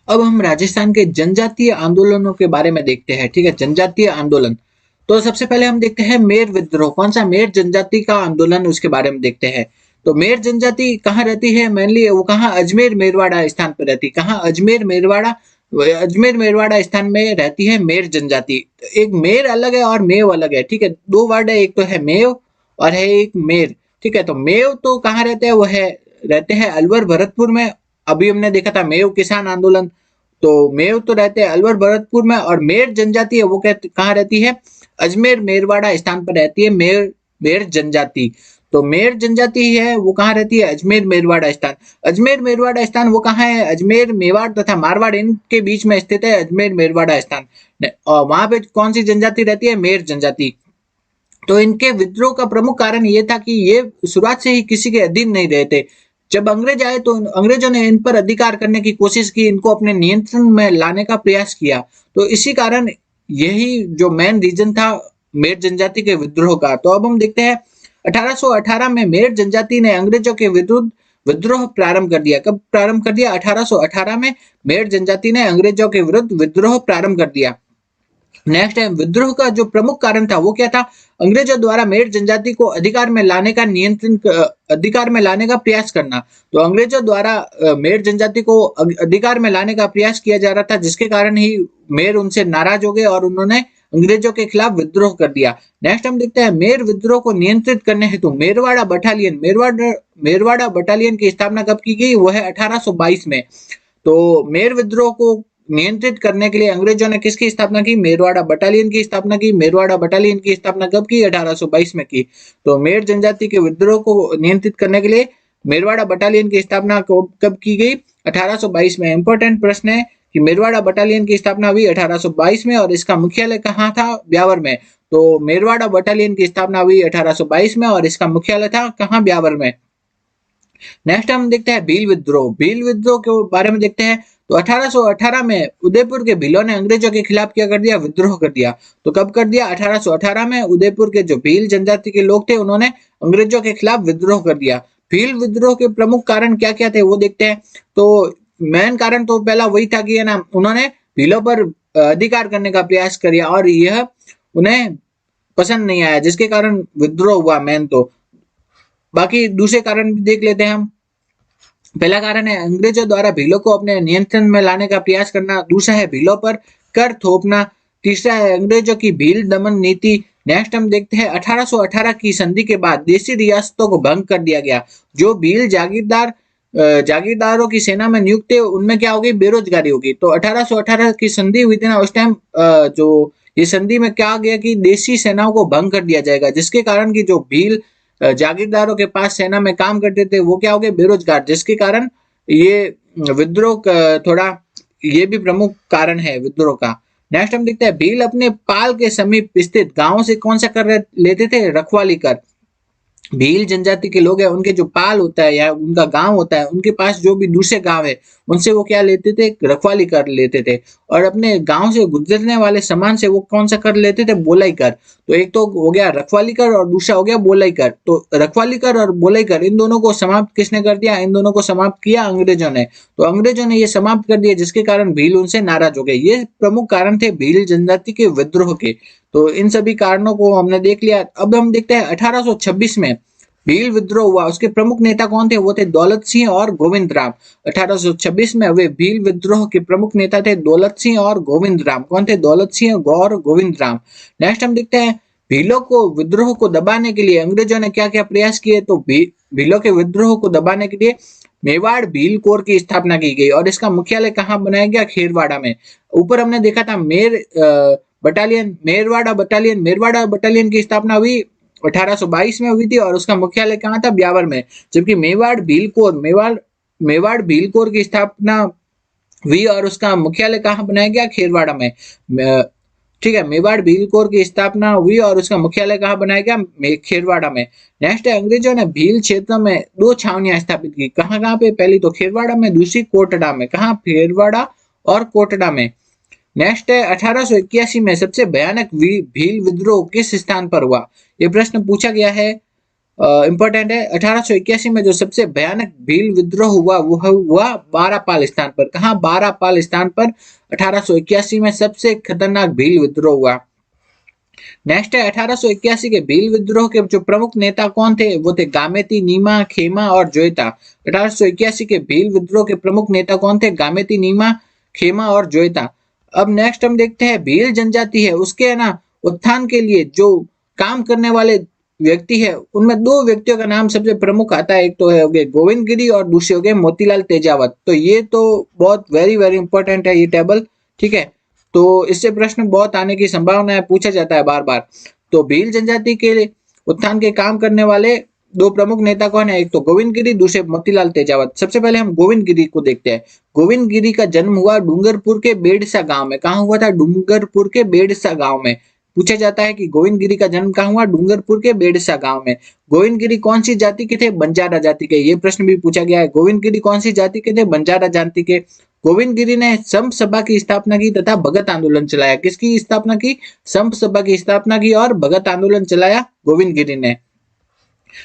अब हम राजस्थान के जनजातीय आंदोलनों के बारे में देखते हैं। ठीक है, जनजातीय आंदोलन। तो सबसे पहले हम देखते हैं मेर विद्रोह। कौन सा? मेर जनजाति का आंदोलन, उसके बारे में देखते हैं। तो मेर जनजाति कहाँ रहती है? मेनली वो कहाँ? अजमेर मेरवाड़ा स्थान पर रहती है। कहाँ? अजमेर मेरवाड़ा। अजमेर मेरवाड़ा स्थान में रहती है मेर जनजाति। तो एक मेर अलग है और मेव अलग है। ठीक है, दो वर्ड है, एक तो है मेव और है एक मेर। ठीक है, तो मेव तो कहाँ रहते हैं? वो है रहते हैं अलवर भरतपुर में। अभी हमने देखा था मेव किसान आंदोलन। तो मेव तो रहते हैं अलवर भरतपुर में, और मेर जनजाति है वो कहाँ रहती है? अजमेर मेरवाड़ा स्थान पर रहती है मेर मेर जनजाति। तो मेर जनजाति है वो कहाँ रहती है? अजमेर मेरवाड़ा स्थान। अजमेर मेरवाड़ा स्थान वो कहाँ है? अजमेर मेवाड़ तथा मारवाड़ इनके बीच में स्थित है अजमेर मेरवाड़ा स्थान। और वहां पे कौन सी जनजाति रहती है? मेर जनजाति। तो इनके विद्रोह का प्रमुख कारण ये था कि ये शुरुआत से ही किसी के अधीन नहीं रहे थे। जब अंग्रेज आए तो अंग्रेजों ने इन पर अधिकार करने की कोशिश की, इनको अपने नियंत्रण में लाने का प्रयास किया। तो इसी कारण यही जो मेन रीजन था मेर जनजाति के विद्रोह का। तो अब हम देखते हैं 1818 में मेर जनजाति ने अंग्रेजों के विरुद्ध विद्रोह प्रारंभ कर दिया। कब प्रारंभ कर दिया? 1818 में मेर जनजाति ने अंग्रेजों के विरुद्ध विद्रोह प्रारंभ कर दिया। नेक्स्ट है विद्रोह का जो प्रमुख कारण था वो क्या था? अंग्रेजों द्वारा मेर जनजाति को अधिकार में लाने का प्रयास करना। तो अंग्रेजों द्वारा मेर जनजाति को अधिकार में लाने का प्रयास किया जा रहा था, जिसके कारण ही मेर उनसे नाराज हो गए और उन्होंने अंग्रेजों के खिलाफ विद्रोह कर दिया। नेक्स्ट हम देखते हैं मेर विद्रोह को नियंत्रित करने हेतु मेरवाड़ा बटालियन मेरवाड़ा बटालियन की स्थापना कब की गई? वो है 1822 में। तो मेर विद्रोह को नियंत्रित करने के लिए अंग्रेजों ने किसकी स्थापना की? मेरवाड़ा बटालियन की स्थापना की। मेरवाड़ा बटालियन की स्थापना कब की? 1822 में की। तो मेर जनजाति के विद्रोह को नियंत्रित करने के लिए मेरवाड़ा बटालियन की स्थापना कब की गई? 1822 में। इंपॉर्टेंट प्रश्न है कि मेरवाड़ा बटालियन की स्थापना हुई 1822 में और इसका मुख्यालय कहाँ था? ब्यावर में। तो मेरवाड़ा बटालियन की स्थापना हुई 1822 में और इसका मुख्यालय था कहाँ? ब्यावर में। नेक्स्ट हम देखते हैं भील विद्रोह। भील विद्रोह के बारे में देखते हैं। तो 1818 में उदयपुर के भीलों ने अंग्रेजों के खिलाफ क्या कर दिया? विद्रोह कर दिया। तो कब कर दिया? 1818 में उदयपुर के जो भील जनजाति के लोग थे उन्होंने अंग्रेजों के खिलाफ विद्रोह कर दिया। भील विद्रोह के प्रमुख कारण क्या क्या थे वो देखते हैं। तो मेन कारण तो पहला वही था कि है ना, उन्होंने भीलों पर अधिकार करने का प्रयास किया और यह उन्हें पसंद नहीं आया, जिसके कारण विद्रोह हुआ मेन। तो बाकी दूसरे कारण भी देख लेते हैं हम। पहला कारण है अंग्रेजों द्वारा भीलों को अपने नियंत्रण में लाने का प्रयास करना। दूसरा है भीलों पर कर थोपना। तीसरा है अंग्रेजों की भील दमन नीति। नेक्स्ट हम देखते हैं 1818 की संधि के बाद देशी रियासतों को भंग कर दिया गया। जो भील जागीरदारों की सेना में नियुक्त थे उनमें क्या होगी? बेरोजगारी होगी। तो 1818 की संधि हुई थी ना, उस टाइम जो ये संधि में क्या आ गया कि देशी सेनाओं को भंग कर दिया जाएगा, जिसके कारण की जो भील जागीरदारों के पास सेना में काम करते थे वो क्या हो गए? बेरोजगार, जिसके कारण ये विद्रोह थोड़ा ये भी प्रमुख कारण है विद्रोह का। नेक्स्ट हम देखते हैं भील अपने पाल के समीप स्थित गांव से कौन सा कर लेते थे? रखवाली कर। भील जनजाति के लोग हैं, उनके जो पाल होता है या उनका गांव होता है, उनके पास जो भी दूसरे गांव है उनसे वो क्या लेते थे? रखवाली कर लेते थे। और अपने गांव से गुजरने वाले सामान से वो कौन सा कर लेते थे? बोलाई कर। तो एक तो हो गया रखवाली कर और दूसरा हो गया बोलाई कर। तो रखवाली कर और बोलाई कर इन दोनों को समाप्त किसने कर दिया? इन दोनों को समाप्त किया अंग्रेजों ने। तो अंग्रेजों ने ये समाप्त कर दिया, जिसके कारण भील उनसे नाराज हो गए। ये प्रमुख कारण थे भील जनजाति के विद्रोह के। तो इन सभी कारणों को हमने देख लिया। अब हम देखते हैं 1826 में भील विद्रोह हुआ। उसके प्रमुख नेता कौन थे? वो थे दौलत सिंह और गोविंद राम। 1826 में हुए भील विद्रोह के प्रमुख नेता थे दौलत सिंह और गोविंद राम। कौन थे? दौलत सिंह और गोविंद राम। नेक्स्ट हम देखते हैं भीलों को विद्रोह को दबाने के लिए अंग्रेजों ने क्या क्या प्रयास किए। तो भीलों के विद्रोह को दबाने के लिए मेवाड़ भील कोर की स्थापना की गई और इसका मुख्यालय कहाँ बनाया गया? खेरवाड़ा में। ऊपर हमने देखा था मेरवाड़ा बटालियन की स्थापना हुई 1822 में हुई थी और उसका मुख्यालय कहाँ था? ब्यावर में। जबकि मेवाड़ भील कोर की स्थापना हुई और उसका मुख्यालय कहाँ बनाया गया? खेरवाड़ा में। ठीक है, मेवाड़ भील कोर की स्थापना हुई और उसका मुख्यालय कहाँ बनाया गया? खेरवाड़ा में। नेक्स्ट है अंग्रेजों ने भील क्षेत्र में दो छावनियां स्थापित की। कहाँ कहाँ पे? पहली तो खेरवाड़ा में, दूसरी कोटड़ा में। कहाँ? खेरवाड़ा और कोटड़ा में। नेक्स्ट है 1881 में सबसे भयानक भील विद्रोह किस स्थान पर हुआ? ये प्रश्न पूछा गया है इंपॉर्टेंट है। 1881 में जो सबसे भयानक भील विद्रोह हुआ वो हुआ बारापाल स्थान पर। कहा? बारापाल स्थान पर 1881 में सबसे खतरनाक भील विद्रोह हुआ। नेक्स्ट है 1881 के भील विद्रोह के जो प्रमुख नेता कौन थे? वो थे गामेती, नीमा, खेमा और जोईता। 1881 के भील विद्रोह के प्रमुख नेता कौन थे? गामेती, नीमा, खेमा और जोईता। अब नेक्स्ट हम देखते हैं भील जनजाति है उसके है ना उत्थान के लिए जो काम करने वाले व्यक्ति है उनमें दो व्यक्तियों का नाम सबसे प्रमुख आता है। एक तो है हो गए गोविंद गिरी और दूसरे हो गए मोतीलाल तेजावत। तो ये तो बहुत वेरी वेरी इंपॉर्टेंट है ये टेबल, ठीक है। तो इससे प्रश्न बहुत आने की संभावना है, पूछा जाता है बार बार। तो भील जनजाति के उत्थान के काम करने वाले दो प्रमुख नेता कौन है? एक तो गोविंद गिरी, दूसरे मोतीलाल तेजावत। सबसे पहले हम गोविंद गिरी को देखते हैं। गोविंद गिरी का जन्म हुआ डूंगरपुर के बेड़सा गांव में। कहाँ हुआ था? डूंगरपुर के बेड़सा गांव में। पूछा जाता है कि गोविंद गिरी का जन्म कहाँ हुआ? डूंगरपुर के बेड़सा गांव में। गोविंद गिरी कौन सी जाति के थे? बंजारा जाति के। ये प्रश्न भी पूछा गया है। गोविंद गिरी कौन सी जाति के थे? बंजारा जाति के। गोविंद गिरी ने संप सभा की स्थापना की तथा भगत आंदोलन चलाया। किसकी स्थापना की? संप सभा की स्थापना की और भगत आंदोलन चलाया गोविंद गिरी ने।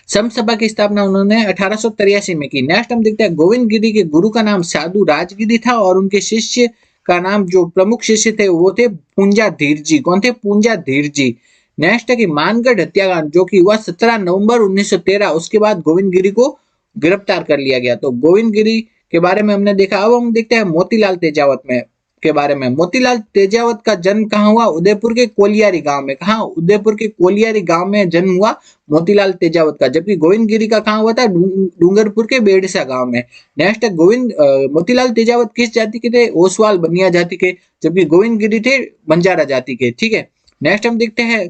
संप सभा की स्थापना उन्होंने 1883 में की। नेक्स्ट हम देखते हैं गोविंद गिरी के गुरु का नाम साधु राजगिरी था और उनके शिष्य का नाम जो प्रमुख शिष्य थे वो थे पूंजा धीर जी। कौन थे? पूंजा धीर जी। नेक्स्ट है कि मानगढ़ हत्याकांड जो कि हुआ 17 नवंबर 1913, उसके बाद गोविंद गिरी को गिरफ्तार कर लिया गया। तो गोविंद गिरी के बारे में हमने देखा। अब हम देखते हैं मोतीलाल तेजावत में के बारे में। मोतीलाल तेजावत का जन्म कहाँ हुआ? उदयपुर के कोलियारी गांव में। कहाँ? उदयपुर के कोलियारी गांव में जन्म हुआ मोतीलाल तेजावत का। जबकि गोविंद गिरी का कहाँ हुआ था? डूंगरपुर के बेड़सा गांव में। नेक्स्ट है मोतीलाल तेजावत किस जाति के थे? ओसवाल बनिया जाति के। जबकि गोविंद गिरी थे बंजारा जाति के, ठीक है। नेक्स्ट हम देखते हैं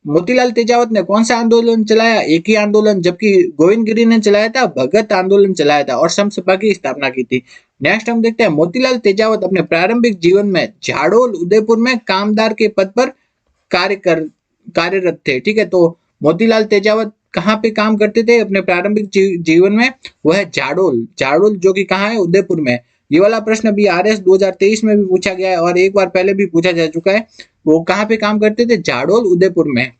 मोतीलाल तेजावत ने कौन सा आंदोलन चलाया? एक ही आंदोलन। जबकि गोविंद गिरी ने चलाया था भगत आंदोलन चलाया था और संप सभा की स्थापना की थी। नेक्स्ट हम देखते हैं मोतीलाल तेजावत अपने प्रारंभिक जीवन में झाड़ोल उदयपुर में कामदार के पद पर कार्यरत थे, ठीक है। तो मोतीलाल तेजावत कहाँ पे काम करते थे अपने प्रारंभिक जीवन में? वह झाड़ोल, झाड़ोल जो कि कहाँ है? उदयपुर में। ये वाला प्रश्न भी आरएस 2023 में भी पूछा गया है और एक बार पहले भी पूछा जा चुका है। वो कहाँ पे काम करते थे? झाड़ोल उदयपुर में।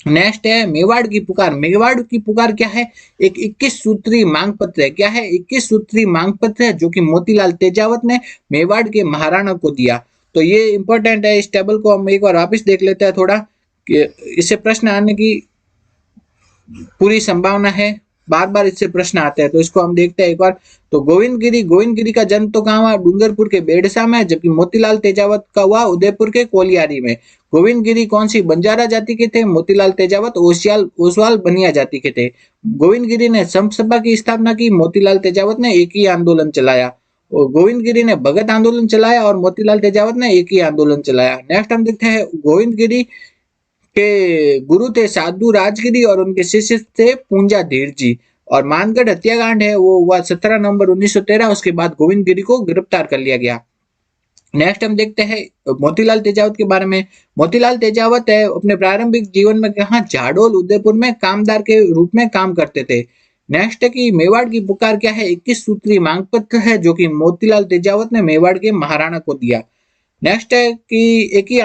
नेक्स्ट है मेवाड़ की पुकार। मेवाड़ की पुकार क्या है? एक 21 सूत्री मांग पत्र है। क्या है? 21 सूत्री मांग पत्र है जो कि मोतीलाल तेजावत ने मेवाड़ के महाराणा को दिया। तो ये इंपॉर्टेंट है। इस टेबल को हम एक बार वापस देख लेते हैं थोड़ा कि इससे प्रश्न आने की पूरी संभावना है। बार बार इससे प्रश्न आते हैं तो इसको हम देखते हैं एक बार। तो गोविंद गिरी का जन्म तो कहाँ हुआ? डूंगरपुर के बेड़सा में। जबकि मोतीलाल तेजावत का हुआ उदयपुर के कोलियारी में। गोविंद गिरी कौन सी बंजारा जाति के थे? मोतीलाल तेजावत ओसवाल बनिया जाति के थे। गोविंद गिरी ने संप सभा की स्थापना की, मोतीलाल तेजावत ने एक ही आंदोलन चलाया। और गोविंद गिरी ने भगत आंदोलन चलाया और मोतीलाल तेजावत ने एक ही आंदोलन चलाया। नेक्स्ट हम देखते हैं गोविंद गिरी के गुरु थे साधु राजगिरी और उनके शिष्य थे पूंजा धीर जी। और मानगढ़ हत्याकांड है वो हुआ 17 नवंबर 1913। उसके बाद गोविंद गिरी को गिरफ्तार कर लिया गया। नेक्स्ट हम देखते हैं मोतीलाल तेजावत के बारे में। मोतीलाल तेजावत है अपने प्रारंभिक जीवन में कहा? झाड़ोल उदयपुर में कामदार के रूप में काम करते थे। नेक्स्ट है कि मेवाड़ की पुकार क्या है? 21 सूत्री मांग पत्र है जो कि मोतीलाल तेजावत ने मेवाड़ के महाराणा को दिया। नेक्स्ट है कि एक ही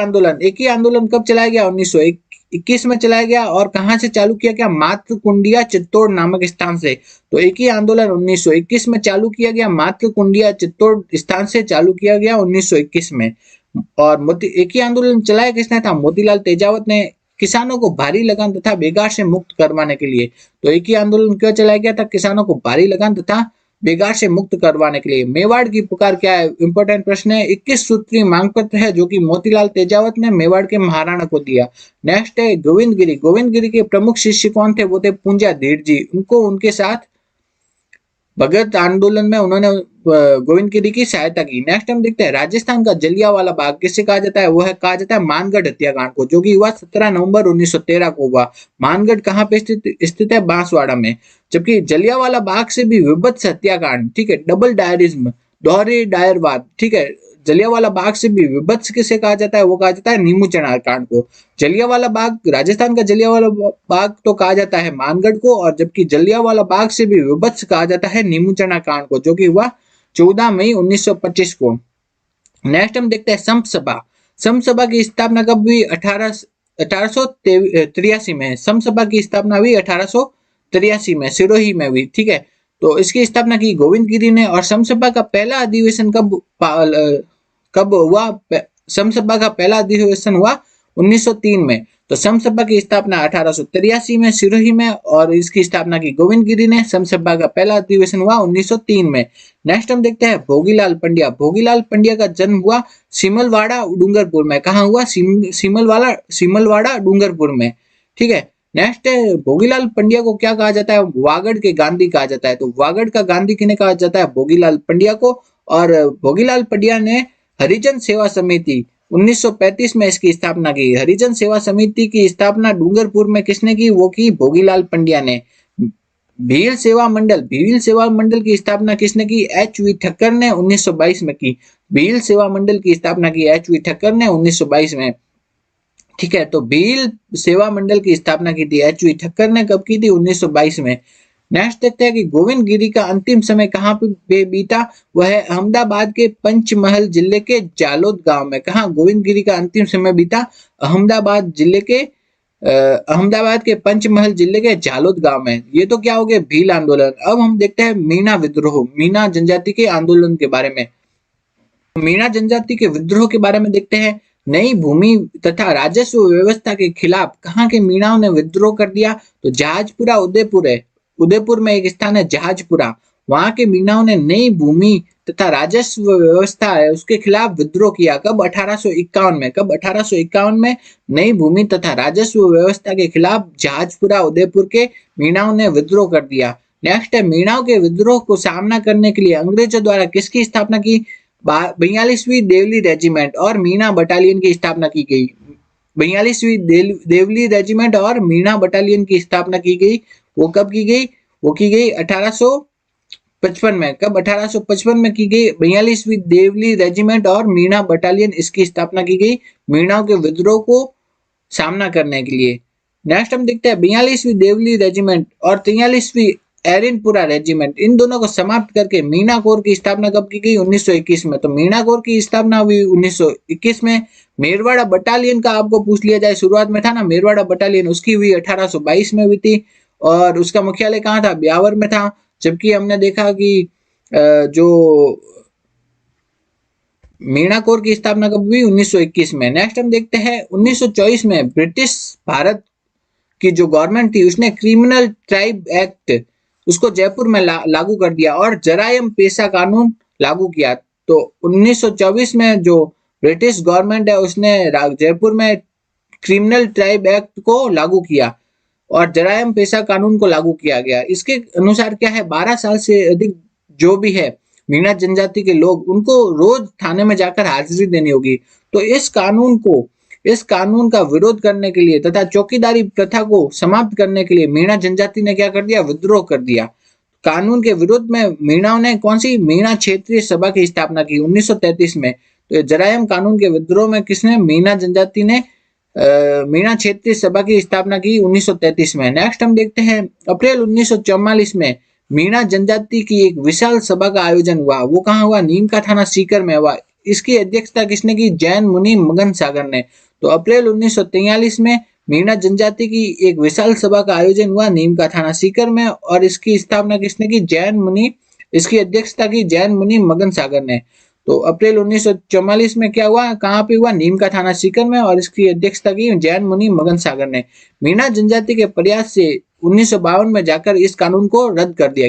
आंदोलन कब चलाया गया? 1921 में चलाया गया। और कहां से चालू किया गया? मात्र कुंडिया चित्तौड़ नामक स्थान से। तो एक ही आंदोलन 1921 में चालू किया गया, मात्र कुंडिया चित्तौड़ स्थान से चालू किया गया 1921 में। और एक ही आंदोलन चलाया किसने था? मोतीलाल तेजावत ने, किसानों को भारी लगान तथा बेगार से मुक्त करवाने के लिए। तो एक ही आंदोलन क्यों चलाया गया था? किसानों को भारी लगान तथा बेगार से मुक्त करवाने के लिए। मेवाड़ की पुकार क्या है? इंपॉर्टेंट प्रश्न है। 21 सूत्री मांग पत्र है जो कि मोतीलाल तेजावत ने मेवाड़ के महाराणा को दिया। नेक्स्ट है गोविंद गिरी के प्रमुख शिष्य कौन थे? वो थे पूंजा धीर जी। उनको उनके साथ भगत आंदोलन में उन्होंने गोविंद गिरी की सहायता की। नेक्स्ट हम देखते हैं राजस्थान का जलियांवाला बाग किसे कहा जाता है? वो है कहा जाता है मानगढ़ हत्याकांड को, जो कि हुआ 17 नवंबर 1913 को हुआ। मानगढ़ कहाँ पे स्थित है? बांसवाड़ा में। जबकि जलियांवाला बाग से भी विभत्स हत्याकांड, ठीक है, डबल डायरिज्म, दोहरे डायरवाद, ठीक है, जलियांवाला बाग से भी विभत्स किसे कहा जाता है? वो कहा जाता है नीमू चढ़ा कांड को। जलियांवाला बाग, राजस्थान का जलियांवाला बाग तो कहा जाता है मानगढ़ को, और जबकि जलियांवाला बाग से भी विभत्स कहा जाता है नीमू चढ़ा कांड को, जो कि हुआ 14 मई 1925 को। नेक्स्ट हम देखते हैं संप सभा। संप सभा की स्थापना कब हुई? 1883 में। समसभा की स्थापना हुई 1883 में, सिरोही में हुई। ठीक है, तो इसकी स्थापना की गोविंद गिरी ने। और समसभा का पहला अधिवेशन कब हुआ? समसभा का पहला अधिवेशन हुआ 1903 में। तो समसभा की स्थापना 1883 में सिरोही में, और इसकी स्थापना की गोविंद गिरी ने। समसभा का पहला अधिवेशन हुआ 1903 में। नेक्स्ट हम देखते हैं भोगीलाल पंड्या। भोगीलाल पंड्या का जन्म हुआ सिमलवाड़ा डूंगरपुर में। कहाँ हुआ? सिमलवाड़ा डूंगरपुर में। ठीक है, नेक्स्ट है भोगीलाल पंड्या को क्या कहा जाता है? वागड़ के गांधी कहा जाता है। तो वागड़ का गांधी किन्हें कहा जाता है? भोगीलाल पंड्या को। और भोगीलाल पंड्या ने हरिजन सेवा समिति 1935 में इसकी स्थापना की। हरिजन सेवा समिति की स्थापना डूंगरपुर में किसने की? वो की भोगीलाल पंड्या ने। भील सेवा मंडल की स्थापना किसने की? एच.वी. ठक्कर ने 1922 में की। भील सेवा मंडल की स्थापना की एच.वी. ठक्कर ने 1922 में। ठीक है, तो भील सेवा मंडल की स्थापना की थी एच.वी. ठक्कर ने। कब की थी? 1922 में। नेक्स्ट देखते हैं कि गोविंद गिरी का अंतिम समय कहाँ पे बीता? वह है अहमदाबाद के पंचमहल जिले के जालोद गांव में। कहाँ गोविंद गिरी का अंतिम समय बीता? अहमदाबाद के पंचमहल जिले के जालोद गांव में। ये तो क्या हो गया? भील आंदोलन। अब हम देखते हैं मीणा विद्रोह, मीणा जनजाति के आंदोलन के बारे में। मीणा जनजाति के विद्रोह के बारे में देखते हैं। नई भूमि तथा राजस्व व्यवस्था के खिलाफ कहाँ के मीणाओं ने विद्रोह कर दिया? तो जहाजपुरा उदयपुर है, उदयपुर में एक स्थान है जहाजपुरा, वहां के मीणाओं ने नई भूमि तथा राजस्व व्यवस्था है उसके खिलाफ विद्रोह किया। कब? 1851 में। कब? 1851 में नई भूमि तथा राजस्व व्यवस्था के खिलाफ जहाजपुरा उदयपुर के मीणाओं ने विद्रोह कर दिया। नेक्स्ट है मीणाओं के विद्रोह को सामना करने के लिए अंग्रेजों द्वारा किसकी स्थापना की? 42वीं देवली रेजिमेंट और मीणा बटालियन की स्थापना की गई। 42वीं देवली रेजिमेंट और मीणा बटालियन की स्थापना की गई। वो कब की गई? वो की गई 1855 में। कब? 1855 में की गई 42वीं देवली रेजिमेंट और मीणा बटालियन, इसकी स्थापना की गई मीणाओं के विद्रोह को सामना करने के लिए। नेक्स्ट हम देखते हैं 42वीं देवली रेजिमेंट और 43वीं एरिनपुरा रेजिमेंट, इन दोनों को समाप्त करके मीणा कोर की स्थापना कब की गई? 1921 में। तो मीणा कोर की स्थापना हुई 1921 में। मेरवाड़ा बटालियन का आपको पूछ लिया जाए, शुरुआत में था ना मेरवाड़ा बटालियन, उसकी हुई 1822 में हुई थी और उसका मुख्यालय कहाँ था? ब्यावर में था। जबकि हमने देखा कि जो मीणा कोर की स्थापना कब हुई? 1921 में। नेक्स्ट हम देखते हैं 1924 में ब्रिटिश भारत की जो गवर्नमेंट थी उसने क्रिमिनल ट्राइब एक्ट उसको जयपुर में लागू कर दिया और जरायम पेशा कानून लागू किया। तो 1924 में जो ब्रिटिश गवर्नमेंट है उसने जयपुर में क्रिमिनल ट्राइब एक्ट को लागू किया और जरायम पेशा कानून को लागू किया गया। इसके अनुसार क्या है? 12 साल से अधिक जो भी है मीणा जनजाति के लोग, उनको रोज थाने में जाकर हाजिरी देनी होगी। तो इस कानून का विरोध करने के लिए तथा चौकीदारी प्रथा को समाप्त करने के लिए मीणा जनजाति ने क्या कर दिया? विद्रोह कर दिया। कानून के विरोध में मीणाओं ने कौन सी? मीणा क्षेत्रीय सभा की स्थापना की 1933 में। तो जरायम कानून के विद्रोह में किसने? मीणा जनजाति ने मीणा क्षेत्रीय सभा की स्थापना की 1933 में। नेक्स्ट हम देखते हैं अप्रैल 1944 में मीणा जनजाति की एक विशाल सभा का आयोजन हुआ। वो कहाँ हुआ? नीम का थाना सीकर में हुआ। इसकी अध्यक्षता किसने की? जैन मुनि मगन सागर ने। तो अप्रैल 1943 में मीणा जनजाति की एक विशाल सभा का आयोजन हुआ नीम का थाना सीकर में और इसकी स्थापना किसने की? इसकी अध्यक्षता की जैन मुनि मगन सागर ने। तो अप्रैल 1944 में क्या हुआ? कहाँ पे हुआ? नीम का थाना सीकर में और इसकी अध्यक्षता की जैन मुनि मगन सागर ने। मीणा जनजाति के प्रयास से 1952 में जाकर इस कानून को रद्द कर दिया।